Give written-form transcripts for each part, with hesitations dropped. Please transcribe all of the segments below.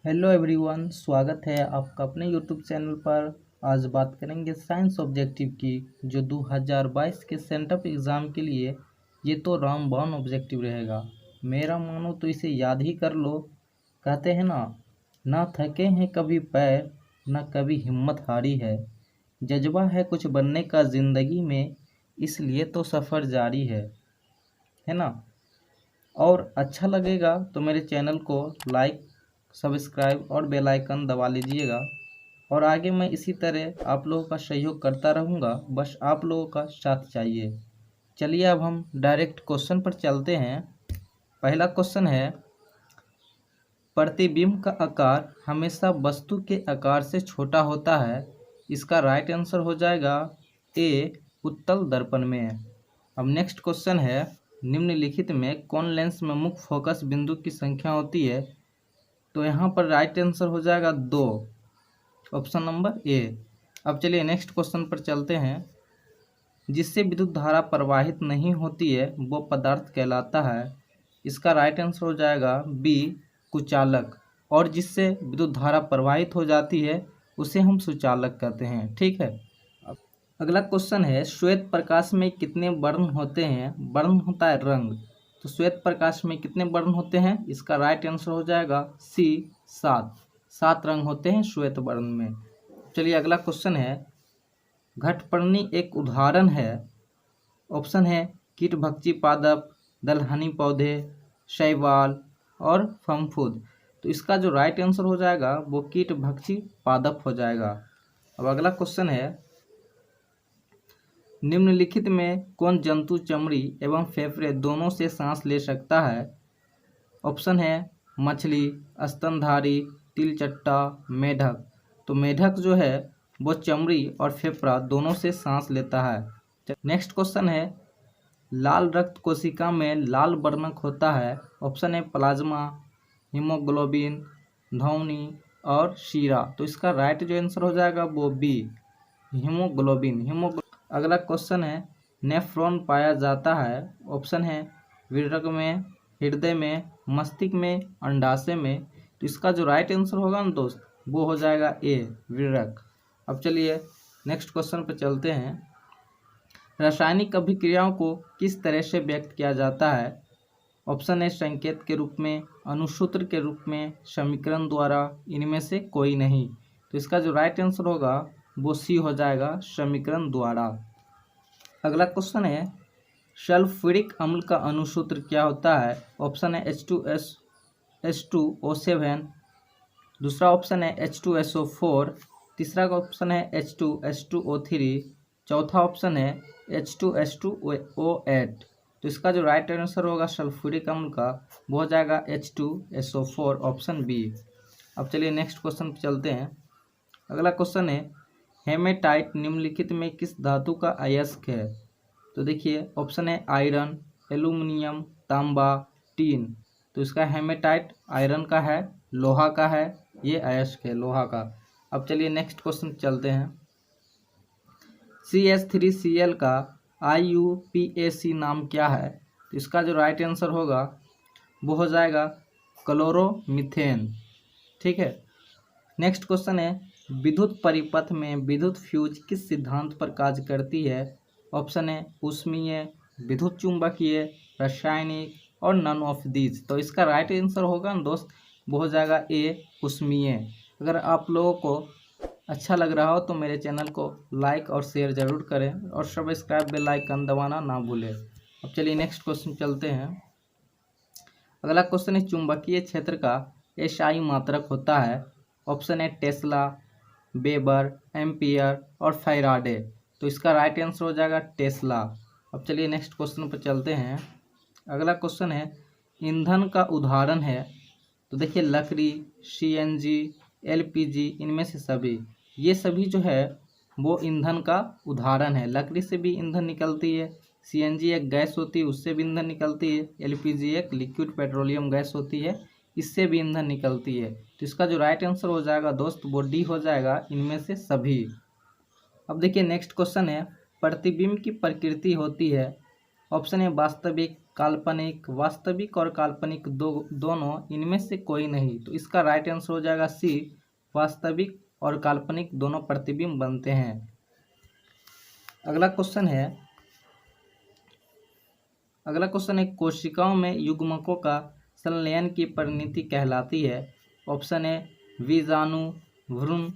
Hello everyone, स्वागत है आपका अपने यूट्यूब चैनल पर। आज बात करेंगे साइंस ऑब्जेक्टिव की, जो 2022 के सेंटअप एग्ज़ाम के लिए ये तो रामबाण ऑब्जेक्टिव रहेगा। मेरा मानो तो इसे याद ही कर लो। कहते हैं ना थके हैं कभी पैर, ना कभी हिम्मत हारी है। जज्बा है कुछ बनने का ज़िंदगी में, इसलिए तो सफ़र जारी है ना। और अच्छा लगेगा तो मेरे चैनल को लाइक, सब्सक्राइब और बेल आइकन दबा लीजिएगा। और आगे मैं इसी तरह आप लोगों का सहयोग करता रहूँगा, बस आप लोगों का साथ चाहिए। चलिए अब हम डायरेक्ट क्वेश्चन पर चलते हैं। पहला क्वेश्चन है, प्रतिबिंब का आकार हमेशा वस्तु के आकार से छोटा होता है। इसका राइट आंसर हो जाएगा ए, उत्तल दर्पण में। अब नेक्स्ट क्वेश्चन है, निम्नलिखित में कौन लेंस में मुख्य फोकस बिंदु की संख्या होती है। तो यहाँ पर राइट आंसर हो जाएगा 2, ऑप्शन नंबर ए। अब चलिए नेक्स्ट क्वेश्चन पर चलते हैं। जिससे विद्युत धारा प्रवाहित नहीं होती है वो पदार्थ कहलाता है। इसका राइट आंसर हो जाएगा बी, कुचालक। और जिससे विद्युत धारा प्रवाहित हो जाती है उसे हम सुचालक कहते हैं। ठीक है। अब अगला क्वेश्चन है, श्वेत प्रकाश में कितने वर्ण होते हैं। वर्ण होता है रंग, तो श्वेत प्रकाश में कितने वर्ण होते हैं। इसका राइट आंसर हो जाएगा सी, 7। 7 रंग होते हैं श्वेत वर्ण में। चलिए अगला क्वेश्चन है, घटपर्णी एक उदाहरण है। ऑप्शन है कीटभक्षी पादप, दलहनी पौधे, शैवाल और फफूंद। तो इसका जो राइट आंसर हो जाएगा वो कीटभक्षी पादप हो जाएगा। अब अगला क्वेश्चन है, निम्नलिखित में कौन जंतु चमड़ी एवं फेफड़े दोनों से सांस ले सकता है। ऑप्शन है मछली, स्तनधारी, तिलचट्टा, मेढक। तो मेढक जो है वो चमड़ी और फेफड़ा दोनों से सांस लेता है। नेक्स्ट क्वेश्चन है, लाल रक्त कोशिका में लाल वर्णक होता है। ऑप्शन है प्लाज्मा, हीमोग्लोबिन, ध्वनि और शीरा। तो इसका राइट जो आंसर हो जाएगा वो बी, हीमोग्लोबिन। अगला क्वेश्चन है, नेफ्रॉन पाया जाता है। ऑप्शन है विरक में, हृदय में, मस्तिष्क में, अंडाशय में। तो इसका जो राइट आंसर होगा ना दोस्त, वो हो जाएगा ए, विरक। अब चलिए नेक्स्ट क्वेश्चन पर चलते हैं। रासायनिक अभिक्रियाओं को किस तरह से व्यक्त किया जाता है। ऑप्शन है संकेत के रूप में, अनुसूत्र के रूप में, समीकरण द्वारा, इनमें से कोई नहीं। तो इसका जो राइट आंसर होगा वो सी हो जाएगा, समीकरण द्वारा। अगला क्वेश्चन है, सल्फ्यूरिक अम्ल का अनुसूत्र क्या होता है। ऑप्शन है H2SO7, दूसरा ऑप्शन है H2SO4, तीसरा ऑप्शन है H2H2O3, चौथा ऑप्शन है H2H2O8। तो इसका जो राइट आंसर होगा सल्फ्यूरिक अम्ल का वो हो जाएगा H2SO4, ऑप्शन बी। अब चलिए नेक्स्ट क्वेश्चन पर चलते हैं। अगला क्वेश्चन है, हेमेटाइट निम्नलिखित में किस धातु का अयस्क है। तो देखिए ऑप्शन है आयरन, एल्यूमिनियम, तांबा, टीन। तो इसका हेमेटाइट आयरन का है, लोहा का है, ये अयस्क है लोहा का। अब चलिए नेक्स्ट क्वेश्चन चलते हैं। CH3Cl का IUPAC नाम क्या है। तो इसका जो राइट आंसर होगा वो हो जाएगा क्लोरोमीथेन। ठीक है। नेक्स्ट क्वेश्चन है, विद्युत परिपथ में विद्युत फ्यूज किस सिद्धांत पर कार्य करती है। ऑप्शन है ऊष्मीय, विद्युत चुंबकीय, रासायनिक और नन ऑफ दीज। तो इसका राइट आंसर होगा ना दोस्त, वो हो जाएगा ए, ऊष्मीय। अगर आप लोगों को अच्छा लग रहा हो तो मेरे चैनल को लाइक और शेयर ज़रूर करें और सब्सक्राइब बेल आइकन दबाना ना भूलें। अब चलिए नेक्स्ट क्वेश्चन चलते हैं। अगला क्वेश्चन है, चुंबकीय क्षेत्र का SI मात्रक होता है। ऑप्शन है टेस्ला, वेबर, एम्पियर और फैराडे। तो इसका राइट आंसर हो जाएगा टेस्ला। अब चलिए नेक्स्ट क्वेश्चन पर चलते हैं। अगला क्वेश्चन है, ईंधन का उदाहरण है। तो देखिए लकड़ी, CNG, LPG, इनमें से सभी, ये सभी जो है वो ईंधन का उदाहरण है। लकड़ी से भी ईंधन निकलती है, CNG एक गैस होती है उससे भी ईंधन निकलती है, LPG एक लिक्विड पेट्रोलियम गैस होती है इससे भी ईंधन निकलती है। तो इसका जो राइट आंसर हो जाएगा दोस्त वो डी हो जाएगा, इनमें से सभी। अब देखिए नेक्स्ट क्वेश्चन है, प्रतिबिंब की प्रकृति होती है। ऑप्शन है वास्तविक, काल्पनिक, वास्तविक और काल्पनिक दोनों, इनमें से कोई नहीं। तो इसका राइट आंसर हो जाएगा सी, वास्तविक और काल्पनिक दोनों प्रतिबिंब बनते हैं। अगला क्वेश्चन है कोशिकाओं में युग्मकों का संलयन की परिणति कहलाती है। ऑप्शन ए बीजाणु, भ्रूण,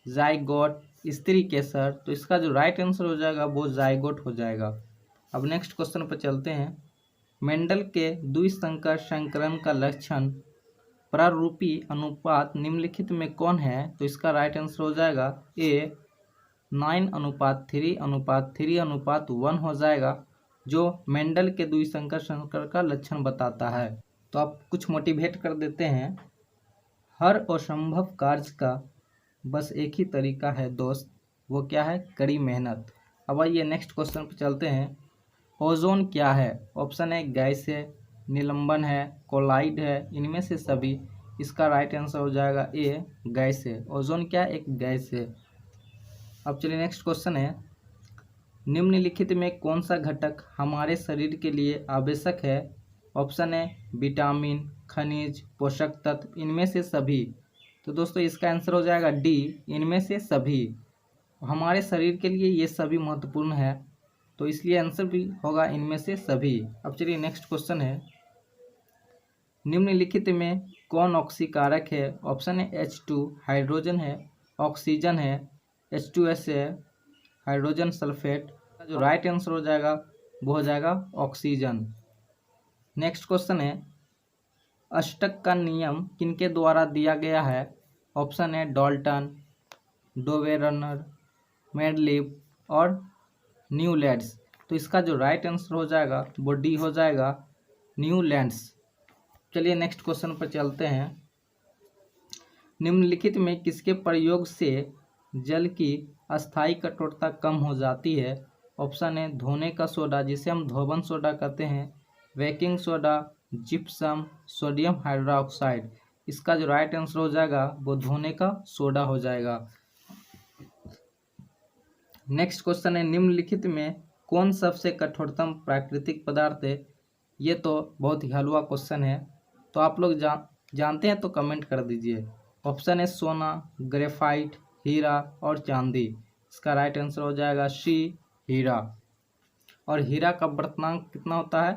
जाइगोट, स्त्री केसर। तो इसका जो राइट आंसर हो जाएगा वो जाइगोट हो जाएगा। अब नेक्स्ट क्वेश्चन पर चलते हैं। मेंडल के द्विसंकर संकरण का लक्षण प्रारूपी अनुपात निम्नलिखित में कौन है? तो इसका राइट आंसर हो जाएगा ए 9:3:3:1 हो जाएगा, जो मेंडल के द्विसंकर संकर का लक्षण बताता है। तो आप कुछ मोटिवेट कर देते हैं। हर असंभव कार्य का बस एक ही तरीका है दोस्त, वो क्या है? कड़ी मेहनत। अब आइए नेक्स्ट क्वेश्चन पर चलते हैं। ओजोन क्या है? ऑप्शन है गैस है, निलंबन है, कोलाइड है, इनमें से सभी। इसका राइट आंसर हो जाएगा ए गैस है। ओजोन क्या है? एक गैस है। अब चलिए नेक्स्ट क्वेश्चन है। निम्नलिखित में कौन सा घटक हमारे शरीर के लिए आवश्यक है? ऑप्शन है विटामिन, खनिज, पोषक तत्व, इनमें से सभी। तो दोस्तों इसका आंसर हो जाएगा डी, इनमें से सभी। हमारे शरीर के लिए ये सभी महत्वपूर्ण है, तो इसलिए आंसर भी होगा इनमें से सभी। अब चलिए नेक्स्ट क्वेश्चन है। निम्नलिखित में कौन ऑक्सीकारक है? ऑप्शन है H2 हाइड्रोजन है, ऑक्सीजन है, H2S है, हाइड्रोजन सल्फेट। जो राइट आंसर हो जाएगा वो हो जाएगा ऑक्सीजन। नेक्स्ट क्वेश्चन है। अष्टक का नियम किनके द्वारा दिया गया है? ऑप्शन है डाल्टन, डोवेरनर, मेडलिव और न्यूलैंड्स। तो इसका जो राइट आंसर हो जाएगा वो डी हो जाएगा, न्यूलैंड्स। चलिए नेक्स्ट क्वेश्चन पर चलते हैं। निम्नलिखित में किसके प्रयोग से जल की अस्थायी कठोरता कम हो जाती है? ऑप्शन है धोने का सोडा, जिसे हम धोबन सोडा कहते हैं, baking soda, gypsum, sodium hydroxide. इसका जो राइट आंसर हो जाएगा वो धोने का सोडा हो जाएगा। नेक्स्ट क्वेश्चन है। निम्नलिखित में कौन सबसे कठोरतम प्राकृतिक पदार्थ है? ये तो बहुत ही हलवा क्वेश्चन है, तो आप लोग जानते हैं तो कमेंट कर दीजिए। ऑप्शन है सोना, ग्रेफाइट, हीरा और चांदी। इसका राइट आंसर हो जाएगा सी, हीरा। और हीरा का बढ़तनांक कितना होता है?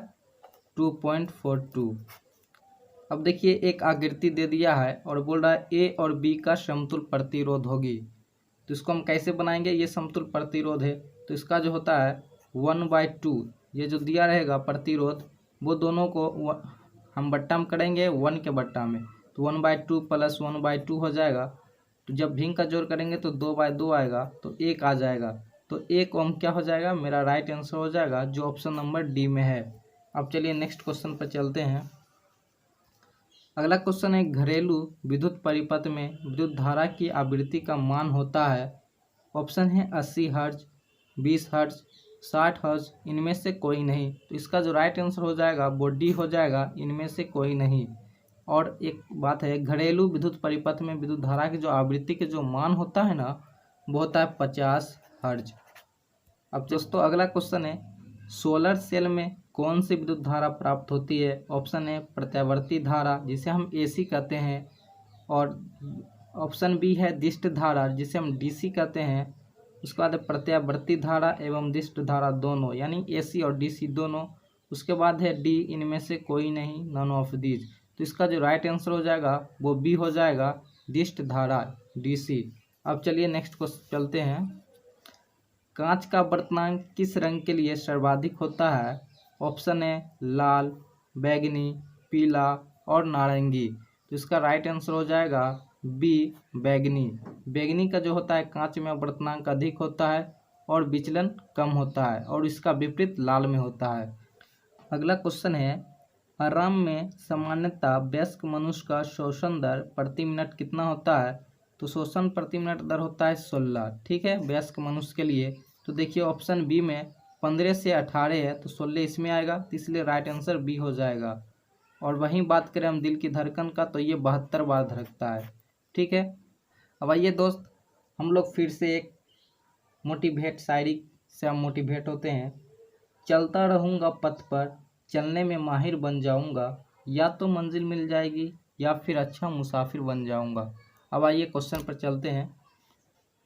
2.42। अब देखिए एक आकृति दे दिया है और बोल रहा है ए और बी का समतुल प्रतिरोध होगी। तो इसको हम कैसे बनाएंगे? ये समतुल प्रतिरोध है, तो इसका जो होता है 1/2, ये जो दिया रहेगा प्रतिरोध, वो दोनों को हम बट्टा में करेंगे 1 के बट्टा में, तो 1/2 प्लस 1/2 हो जाएगा। तो जब भिंग का जोड़ करेंगे तो 2/2 आएगा, तो 1 आ जाएगा। तो 1 ओम क्या हो जाएगा? मेरा राइट आंसर हो जाएगा जो ऑप्शन नंबर डी में है। अब चलिए नेक्स्ट क्वेश्चन पर चलते हैं। अगला क्वेश्चन है घरेलू विद्युत परिपथ में विद्युत धारा की आवृत्ति का मान होता है। ऑप्शन है 80 हर्ट्ज, 20 हर्ट्ज, 60 हर्ट्ज, इनमें से कोई नहीं। तो इसका जो राइट आंसर हो जाएगा वो डी हो जाएगा, इनमें से कोई नहीं। और एक बात है, घरेलू विद्युत परिपथ में विद्युत धारा की जो आवृत्ति के जो मान होता है ना, वो होता है 50 हर्ट्ज। अब दोस्तों अगला क्वेश्चन है। सोलर सेल में कौन सी विद्युत धारा प्राप्त होती है? ऑप्शन है प्रत्यावर्ती धारा, जिसे हम एसी कहते हैं, और ऑप्शन बी है दिष्ट धारा, जिसे हम डीसी कहते हैं। उसके बाद प्रत्यावर्ती धारा एवं दिष्ट धारा दोनों, यानी एसी और डीसी दोनों। उसके बाद है डी, इनमें से कोई नहीं, नन ऑफ दीज। तो इसका जो राइट आंसर हो जाएगा वो बी हो जाएगा, दिष्ट धारा, डीसी। अब चलिए नेक्स्ट क्वेश्चन चलते हैं। कांच का बढ़तनांक किस रंग के लिए सर्वाधिक होता है? ऑप्शन है लाल, बैंगनी, पीला और नारंगी। तो इसका राइट आंसर हो जाएगा बी, बैंगनी। बैंगनी का जो होता है कांच में बढ़तनांक अधिक होता है और विचलन कम होता है, और इसका विपरीत लाल में होता है। अगला क्वेश्चन है। आराम में सामान्यतः वयस्क मनुष्य का श्वसन दर प्रति मिनट कितना होता है? तो श्वसन प्रति मिनट दर होता है 16, ठीक है, वयस्क मनुष्य के लिए। तो देखिए ऑप्शन बी में 15 से 18 है, तो 16 इसमें आएगा, तो इसलिए राइट आंसर बी हो जाएगा। और वहीं बात करें हम दिल की धड़कन का, तो ये 72 बार धड़कता है, ठीक है। अब आइए दोस्त, हम लोग फिर से एक मोटिवेट शायरी से हम मोटिवेट होते हैं। चलता रहूँगा पथ पर, चलने में माहिर बन जाऊंगा, या तो मंजिल मिल जाएगी या फिर अच्छा मुसाफिर बन जाऊंगा। अब आइए क्वेश्चन पर चलते हैं।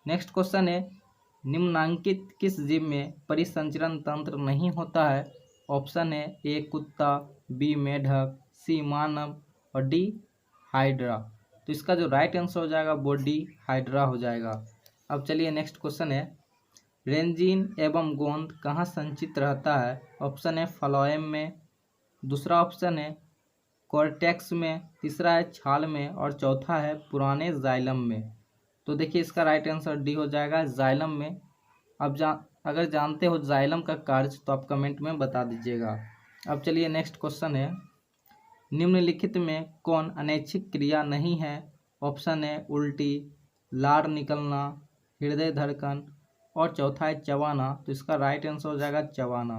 नेक्स्ट क्वेश्चन है, निम्नांकित किस जीव में परिसंचरण तंत्र नहीं होता है? ऑप्शन है ए कुत्ता, बी मेढक, सी मानव और डी हाइड्रा। तो इसका जो राइट आंसर हो जाएगा वो डी हाइड्रा हो जाएगा। अब चलिए नेक्स्ट क्वेश्चन है, रेंजिन एवं गोंद कहाँ संचित रहता है? ऑप्शन है फ्लोएम में, दूसरा ऑप्शन है कॉर्टेक्स में, तीसरा है छाल में और चौथा है पुराने जाइलम में। तो देखिए इसका राइट आंसर डी हो जाएगा, जाइलम में। अब अगर जानते हो जाइलम का कार्य तो आप कमेंट में बता दीजिएगा। अब चलिए नेक्स्ट क्वेश्चन है, निम्नलिखित में कौन अनैच्छिक क्रिया नहीं है? ऑप्शन है उल्टी, लार निकलना, हृदय धड़कन और चौथा है चबाना। तो इसका राइट आंसर हो जाएगा चबाना।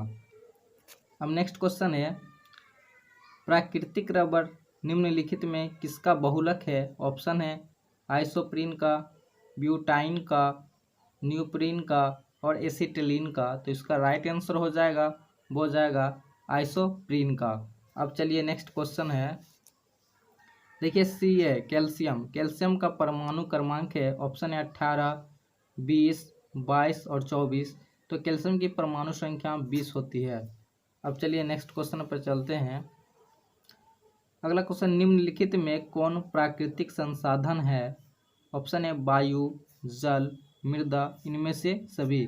अब नेक्स्ट क्वेश्चन है, प्राकृतिक रबर निम्नलिखित में किसका बहुलक है? ऑप्शन है आइसोप्रीन का, ब्यूटाइन का, न्यूप्रीन का और एसिटिलीन का। तो इसका राइट आंसर हो जाएगा वो हो जाएगा आइसोप्रीन का। अब चलिए नेक्स्ट क्वेश्चन है, देखिए Ca कैल्शियम, कैल्शियम का परमाणु क्रमांक है। ऑप्शन है 18, 20, 22 और 24। तो कैल्शियम की परमाणु संख्या 20 होती है। अब चलिए नेक्स्ट क्वेश्चन पर चलते हैं। अगला क्वेश्चन, निम्नलिखित में कौन प्राकृतिक संसाधन है? ऑप्शन है वायु, जल, मृदा, इनमें से सभी।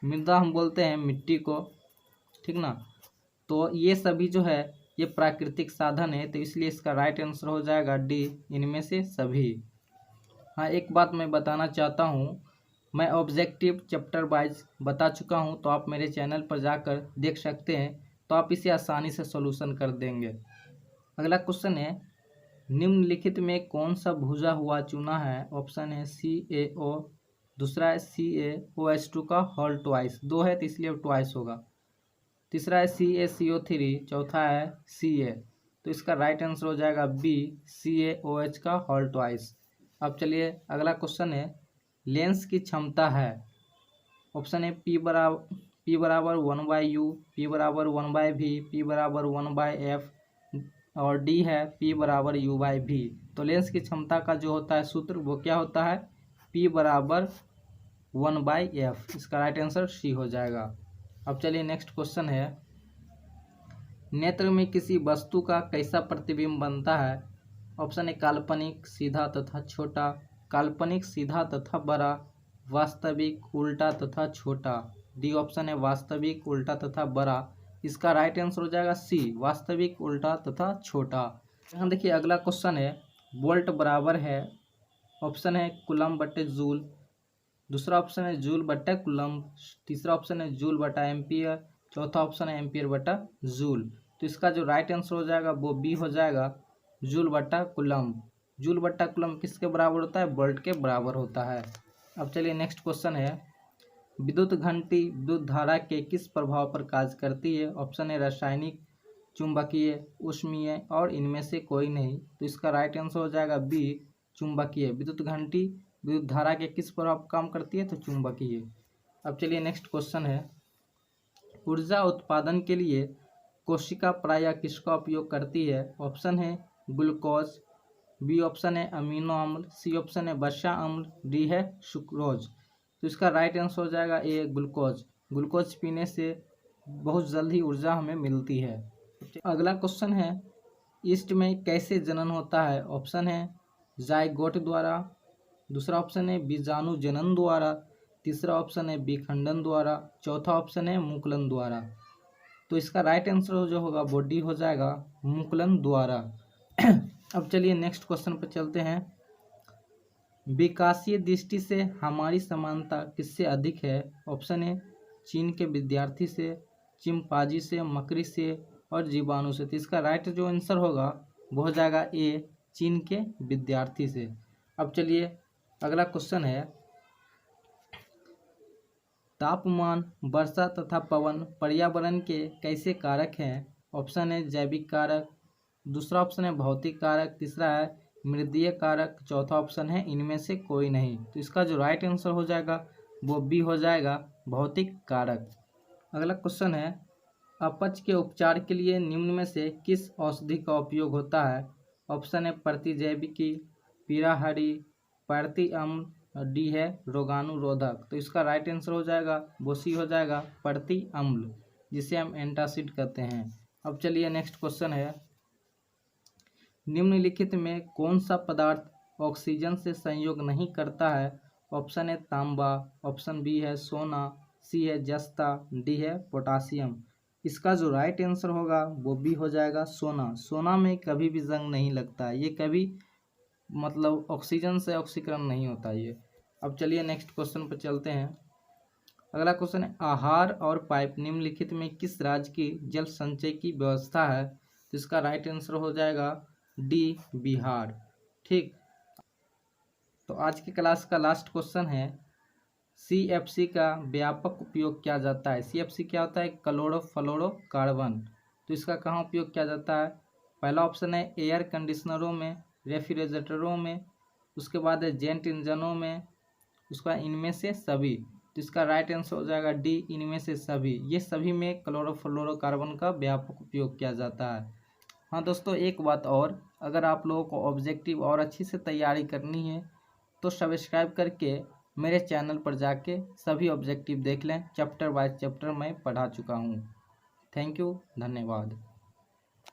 मृदा हम बोलते हैं मिट्टी को, ठीक ना। तो ये सभी जो है ये प्राकृतिक साधन है, तो इसलिए इसका राइट आंसर हो जाएगा डी, इनमें से सभी। हाँ, एक बात मैं बताना चाहता हूँ, मैं ऑब्जेक्टिव चैप्टर वाइज बता चुका हूँ, तो आप मेरे चैनल पर जाकर देख सकते हैं, तो आप इसे आसानी से सॉल्यूशन कर देंगे। अगला क्वेश्चन है, निम्नलिखित में कौन सा भुजा हुआ चूना है? ऑप्शन है CaO, दूसरा है CaOH2 का होल ट्वाइस, 2 है तो इसलिए ट्वाइस होगा, तीसरा है CaCO3, चौथा है Ca। तो इसका राइट आंसर हो जाएगा बी, CaOH का होल ट्वाइस। अब चलिए अगला क्वेश्चन है, लेंस की क्षमता है। ऑप्शन है P बराबर 1/U, P बराबर 1/V, P बराबर 1/F और डी है P बराबर U/V। तो लेंस की क्षमता का जो होता है सूत्र वो क्या होता है? P बराबर 1/F। इसका राइट आंसर सी हो जाएगा। अब चलिए नेक्स्ट क्वेश्चन है, नेत्र में किसी वस्तु का कैसा प्रतिबिंब बनता है? ऑप्शन है काल्पनिक, सीधा तथा छोटा, काल्पनिक, सीधा तथा बड़ा, वास्तविक, उल्टा तथा छोटा। डी ऑप्शन है वास्तविक, उल्टा तथा बड़ा। इसका राइट आंसर हो जाएगा सी, वास्तविक, उल्टा तथा छोटा। यहाँ देखिए अगला क्वेश्चन है, वोल्ट बराबर है। ऑप्शन है कूलम बटे जूल, दूसरा ऑप्शन है जूल बटा कूलम, तीसरा ऑप्शन है जूल बटा एम्पियर, चौथा ऑप्शन है एम्पियर बटा जूल। तो इसका जो राइट आंसर हो जाएगा वो बी हो जाएगा, जूल बटा कूलम। जूल बटा कूलम किसके बराबर होता है? वोल्ट के बराबर होता है। अब चलिए नेक्स्ट क्वेश्चन है, विद्युत घंटी विद्युत धारा के किस प्रभाव पर कार्य करती है? ऑप्शन है रासायनिक, चुंबकीय, ऊष्मीय और इनमें से कोई नहीं। तो इसका राइट आंसर हो जाएगा बी, चुंबकीय। विद्युत घंटी विद्युत धारा के किस प्रभाव पर काम करती है? तो चुंबकीय। अब चलिए नेक्स्ट क्वेश्चन है, ऊर्जा उत्पादन के लिए कोशिका प्रायः किसका उपयोग करती है? ऑप्शन है ग्लूकोज, बी ऑप्शन है अमीनो अम्ल, सी ऑप्शन है वसा अम्ल, डी है सुक्रोज। तो इसका राइट आंसर हो जाएगा ए, ग्लूकोज। ग्लूकोज पीने से बहुत जल्द ही ऊर्जा हमें मिलती है। अगला क्वेश्चन है, ईस्ट में कैसे जनन होता है? ऑप्शन है जाइगोट द्वारा, दूसरा ऑप्शन है बीजाणु जनन द्वारा, तीसरा ऑप्शन है विखंडन द्वारा, चौथा ऑप्शन है मुकुलन द्वारा। तो इसका राइट आंसर जो होगा वो डी हो जाएगा, मुकुलन द्वारा। अब चलिए नेक्स्ट क्वेश्चन पर चलते हैं, विकासीय दृष्टि से हमारी समानता किससे अधिक है? ऑप्शन है चीन के विद्यार्थी से, चिंपांजी से, मकड़ी से और जीवाणु से। तो इसका राइट जो आंसर होगा वो हो जाएगा ए, चीन के विद्यार्थी से। अब चलिए अगला क्वेश्चन है, तापमान, वर्षा तथा पवन पर्यावरण के कैसे कारक हैं? ऑप्शन है जैविक कारक, दूसरा ऑप्शन है भौतिक कारक, तीसरा है मृदीय कारक, चौथा ऑप्शन है इनमें से कोई नहीं। तो इसका जो राइट आंसर हो जाएगा वो बी हो जाएगा, भौतिक कारक। अगला क्वेश्चन है, अपच के उपचार के लिए निम्न में से किस औषधि का उपयोग होता है? ऑप्शन है प्रतिजैविकी, पीराहारी, प्रति अम्ल, डी है रोगाणुरोधक। तो इसका राइट आंसर हो जाएगा वो सी हो जाएगा प्रति अम्ल, जिसे हम एंटासिड कहते हैं। अब चलिए नेक्स्ट क्वेश्चन है, निम्नलिखित में कौन सा पदार्थ ऑक्सीजन से संयोग नहीं करता है? ऑप्शन है तांबा, ऑप्शन बी है सोना, सी है जस्ता, डी है पोटासियम। इसका जो राइट आंसर होगा वो भी हो जाएगा सोना। सोना में कभी भी जंग नहीं लगता है, ये कभी मतलब ऑक्सीजन से ऑक्सीकरण नहीं होता ये। अब चलिए नेक्स्ट क्वेश्चन पर चलते हैं। अगला क्वेश्चन है, आहार और पाइप निम्नलिखित में किस राज्य की जल संचय की व्यवस्था है? तो इसका राइट आंसर हो जाएगा डी बिहार। ठीक, तो आज की क्लास का लास्ट क्वेश्चन है, CFC का व्यापक उपयोग किया जाता है? CFC क्या होता है? क्लोरोफ्लोरोकार्बन। तो इसका कहाँ उपयोग किया जाता है? पहला ऑप्शन है एयर कंडीशनरों में, रेफ्रिजरेटरों में, उसके बाद है जेट इंजनों में, उसका इनमें से सभी। तो इसका राइट आंसर हो जाएगा डी इनमें से सभी। ये सभी में क्लोरोफ्लोरोकार्बन का व्यापक उपयोग किया जाता है। हाँ दोस्तों, एक बात और, अगर आप लोगों को ऑब्जेक्टिव और अच्छी से तैयारी करनी है तो सब्सक्राइब करके मेरे चैनल पर जाके सभी ऑब्जेक्टिव देख लें। चैप्टर बाय चैप्टर मैं पढ़ा चुका हूँ। थैंक यू, धन्यवाद।